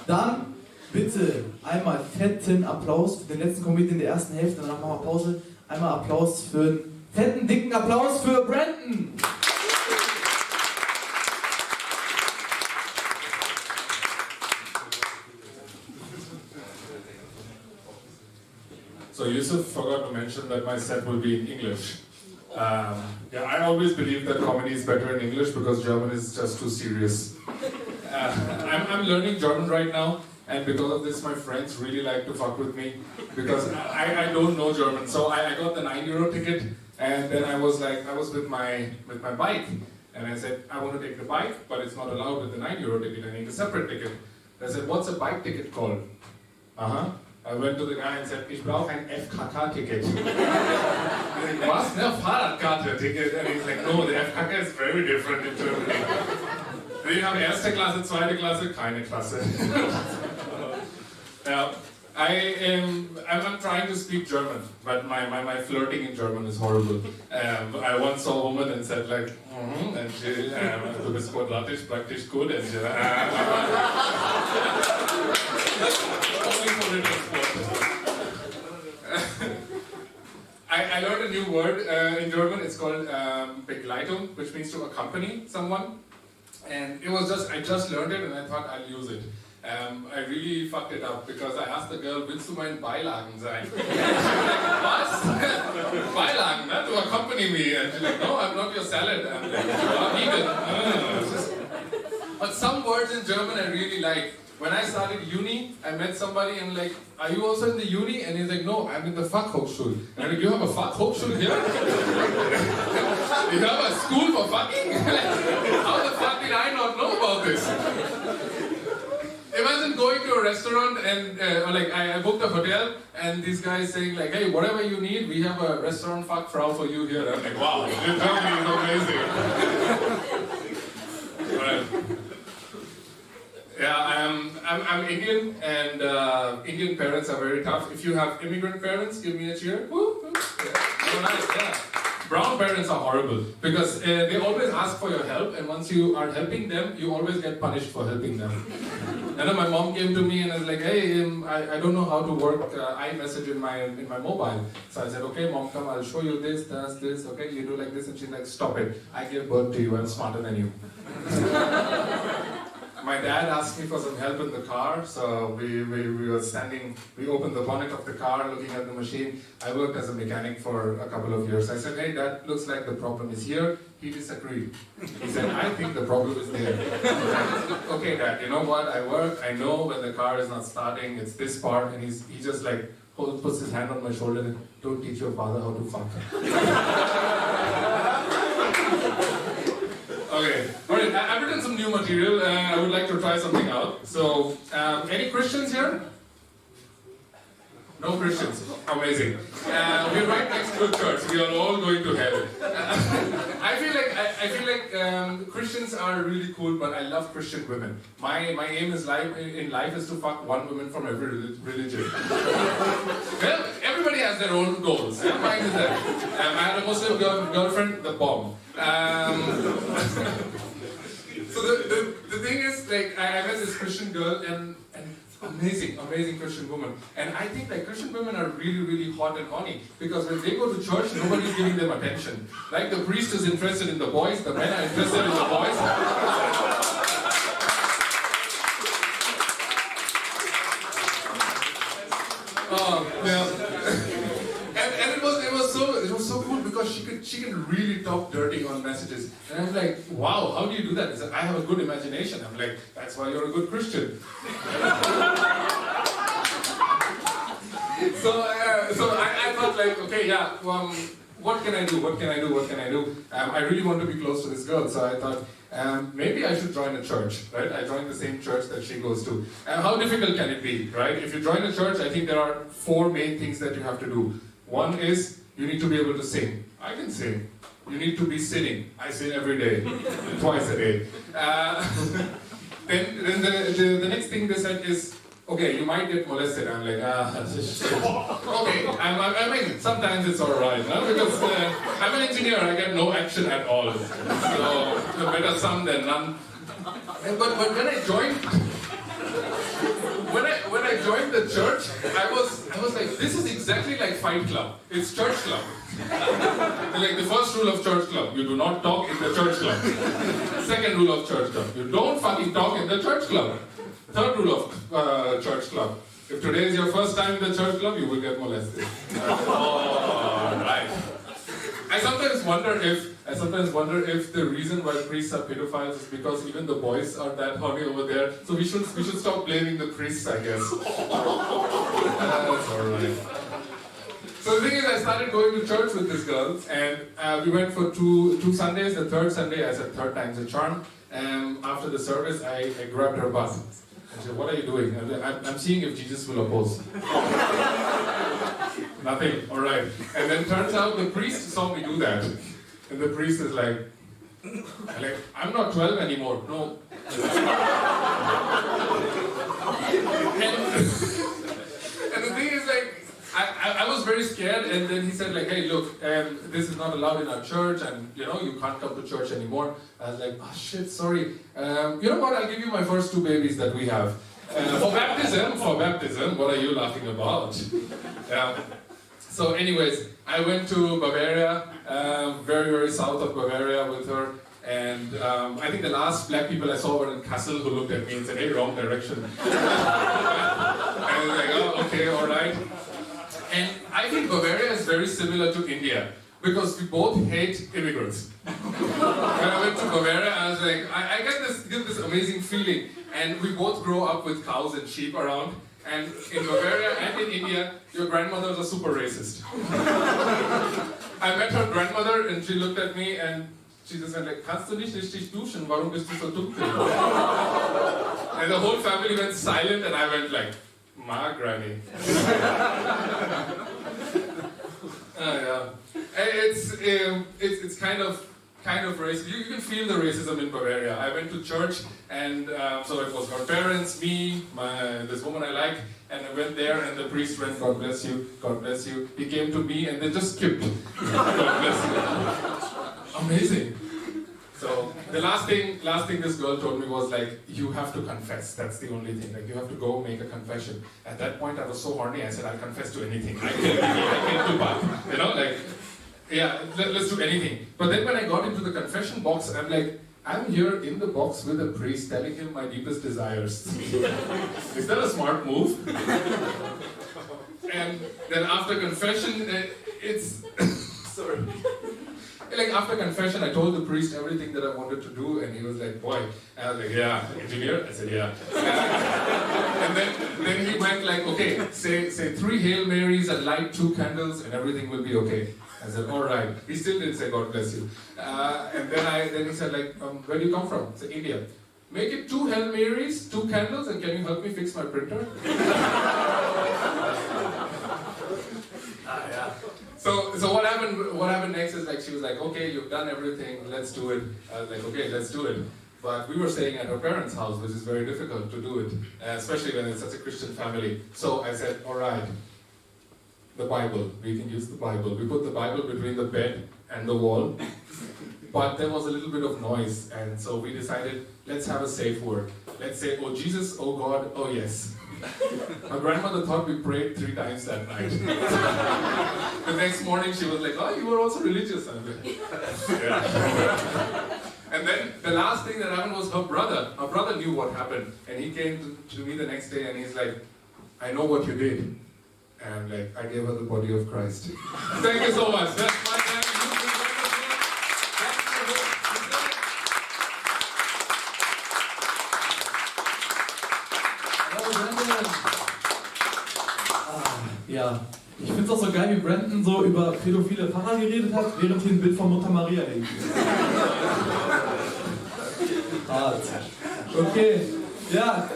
Dann bitte einmal fetten Applaus für den letzten Comedian der ersten Hälfte, danach machen wir Pause. Einmal Applaus für einen fetten, dicken Applaus für Brandon! So Yusuf forgot to mention that my set will be in English. Yeah, I always believe that comedy is better in English because German is just too serious. I'm learning German right now, and because of this, my friends really like to fuck with me because I don't know German. So I got the €9 ticket, and then I was with my bike, and I said I want to take the bike, but it's not allowed with the €9 ticket. I need a separate ticket. I said, what's a bike ticket called? I went to the guy and said, ich brauche ein FKK-Ticket. He's like, was? Ne, Fahrradkarte-Ticket? And he's like, no, the FKK is very different in Germany. Wir haben erste Klasse, zweite Klasse, keine Klasse. Now, I'm trying to speak German, but my flirting in German is horrible. I once saw a woman and said like, and she, du bist quadratisch, praktisch gut, and she, only for little sport. I learned a new word in German. It's called Begleitung, which means to accompany someone. And it was I just learned it and I thought I'll use it. I really fucked it up because I asked the girl, willst du mein Beilagen sein? Like, was? Beilagen, ne? To accompany me. And she's like, no, I'm not your salad. I'm like, you are vegan. But some words in German I really like. When I started uni, I met somebody and like, are you also in the uni? And he's like, no, I'm in the Fachhochschule. And I'm like, you have a Fachhochschule here? You have a school for fucking? How the fuck did I not know about this? Imagine going to a restaurant and I booked a hotel and these guys saying like, hey, whatever you need, we have a restaurant Fachfrau for you here. I'm like, wow, Germany is amazing. Right. Yeah, I'm Indian, and Indian parents are very tough. If you have immigrant parents, give me a cheer. Woo, woo. Yeah. So nice, yeah. Brown parents are horrible because they always ask for your help, and once you are helping them, you always get punished for helping them. And then my mom came to me and was like, hey, I don't know how to work iMessage in my mobile. So I said, okay, mom, come, I'll show you this, this, okay, you do like this, and she's like, stop it. I gave birth to you, I'm smarter than you. My dad asked me for some help in the car, so we were standing, we opened the bonnet of the car, looking at the machine. I worked as a mechanic for a couple of years. I said, hey, Dad, looks like the problem is here. He disagreed. He said, I think the problem is there. Okay, Dad, you know what? I work, I know when the car is not starting, it's this part, and he just like puts his hand on my shoulder and don't teach your father how to fuck. Okay, alright, I've written some new material and I would like to try something out. So, any Christians here? No Christians, amazing. We're right next to a church, we are all going to hell. I feel like Christians are really cool, but I love Christian women. My aim in life is to fuck one woman from every religion. Well, everybody has their own goals. Mine is that. I had a Muslim girlfriend, the bomb. So the thing is, like, I met this Christian girl and amazing Christian woman. And I think like Christian women are really hot and horny because when they go to church, nobody's giving them attention. Like the priest is interested in the boys, the men are interested in the boys. Oh, yeah. And it was so cool because she can really talk dirty on messages. And I'm like, wow, how do you do that? She said, I have a good imagination. I'm like, that's why you're a good Christian. So I thought like, okay, yeah, what can I do? I really want to be close to this girl, so I thought maybe I should join a church, right? I joined the same church that she goes to. How difficult can it be, right? If you join a church, I think there are 4 main things that you have to do. One is you need to be able to sing. I can sing. You need to be sitting. I sing every day, twice a day. Then the next thing they said is, okay, you might get molested. I'm like, okay, I mean, sometimes it's alright, no? Because I'm an engineer, I get no action at all. So, better some than none. But when I joined, the church, I was like, this is exactly like Fight Club. It's church club. Like the first rule of church club, you do not talk in the church club. Second rule of church club, you don't fucking talk in the church club. Third rule of church club, if today is your first time in the church club, you will get molested. Oh, right. I sometimes wonder if the reason why priests are pedophiles is because even the boys are that horny over there. So we should stop blaming the priests, I guess. That's alright. So the thing is, I started going to church with this girl, and we went for two Sundays. The third Sunday, I said third time's a charm. And after the service, I grabbed her butt. I said, "What are you doing?" I'm seeing if Jesus will oppose. Nothing. All right. And then turns out the priest saw me do that, and the priest is like, "I'm not 12 anymore. No." And the thing is, like, I was very scared, and then he said, like, "Hey, look, this is not allowed in our church, and you can't come to church anymore." I was like, "Oh shit, sorry. You know what? I'll give you my first 2 babies that we have for baptism. What are you laughing about?" So, anyways, I went to Bavaria, very very south of Bavaria with her. And I think the last black people I saw were in Kassel, who looked at me and said, "Hey, wrong direction." I was like, "Oh, okay, all right." And I think Bavaria is very similar to India, because we both hate immigrants. When I went to Bavaria, I was like, I get this amazing feeling. And we both grow up with cows and sheep around. And in Bavaria and in India, your grandmothers are super racist. I met her grandmother, and she looked at me and she just went like, "Kannst du nicht richtig duschen? Warum bist du so dunkel?" And the whole family went silent, and I went like, "Ma, granny." Yeah. It's kind of racist. You can feel the racism in Bavaria. I went to church, and so it was her parents, me, this woman I like, and I went there, and the priest went, "God bless you, God bless you." He came to me, and they just skipped. God bless you. Amazing. So the last thing this girl told me was like, "You have to confess. That's the only thing. Like, you have to go make a confession." At that point, I was so horny. I said, "I'll confess to anything. I can do that. Like, yeah, let's do anything." But then when I got into the confession box, I'm like, I'm here in the box with a priest telling him my deepest desires. Is that a smart move? And then after confession, it's sorry. Like after confession, I told the priest everything that I wanted to do, and he was like, "Boy," and I was like, "Yeah, engineer?" I said, "Yeah." And then he went like, "Okay, say 3 Hail Marys and light 2 candles, and everything will be okay." I said, "All right." He still didn't say, "God bless you." And then he said, like, "Where do you come from?" I said, "India." "Make it 2 Hail Marys, 2 candles, and can you help me fix my printer?" Yeah. So what happened next is like she was like, "Okay, you've done everything, let's do it." I was like, "Okay, let's do it." But we were staying at her parents' house, which is very difficult to do it, especially when it's such a Christian family. So I said, "All right, the Bible, we can use the Bible." We put the Bible between the bed and the wall, but there was a little bit of noise, and so we decided, let's have a safe word. Let's say, "Oh Jesus, oh God, oh yes." My grandmother thought we prayed 3 times that night. The next morning she was like, "Oh, you were also religious." I'm like, "Yeah." And then the last thing that happened was her brother. Her brother knew what happened, and he came to me the next day, and he's like, "I know what you did." And I'm like, "I gave her the body of Christ." Thank you so much. That's my time. Ja, ich finde es auch so geil, wie Brandon so über pädophile Pfarrer geredet hat, während hier ein Bild von Mutter Maria hängt. Okay, ja.